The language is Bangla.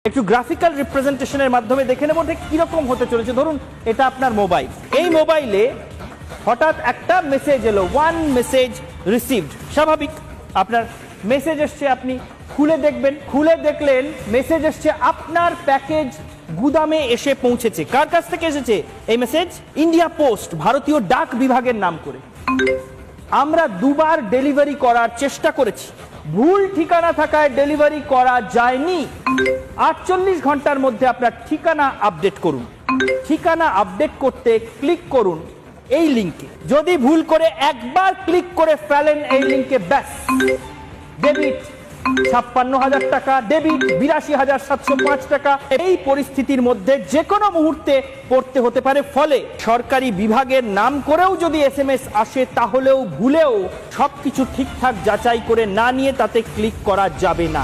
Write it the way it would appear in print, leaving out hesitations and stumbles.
একটু গ্রাফিক্যাল রিপ্রেজেন্টেশনের মাধ্যমে দেখে নেব ঠিক কিরকম হতে চলেছে। ধরুন এটা আপনার মোবাইল, এই মোবাইলে হঠাৎ একটা মেসেজ এলো, ওয়ান মেসেজ রিসিভড। স্বাভাবিক, আপনার মেসেজ এসছে, আপনি খুলে দেখবেন, খুলে দেখলেন মেসেজ এসছে আপনার প্যাকেজ গুদামে এসে পৌঁছেছে। কার কাছ থেকে এসেছে এই মেসেজ? ইন্ডিয়া পোস্ট, ভারতীয় ডাক বিভাগের নাম করে। আমরা দুবার ডেলিভারি করার চেষ্টা করেছি, ভুল ঠিকানা থাকায় ডেলিভারি করা যায়নি। 48 ঘন্টার মধ্যে আপনার ঠিকানা আপডেট করুন। ঠিকানা আপডেট করতে ক্লিক করুন এই লিংকে। যদি ভুল করে একবার ক্লিক করে ফেলেন এই লিংকে, ব্যাস ডেবিট 56,000 টাকা, ডেবিট 82,705 টাকা। এই পরিস্থিতির মধ্যে যে কোনো মুহূর্তে পড়তে হতে পারে। ফলে সরকারি বিভাগের নাম করেও যদি এসএমএস আসে তাহলেও ভুলেও সবকিছু ঠিকঠাক যাচাই করে না নিয়ে তাতে ক্লিক করা যাবে না।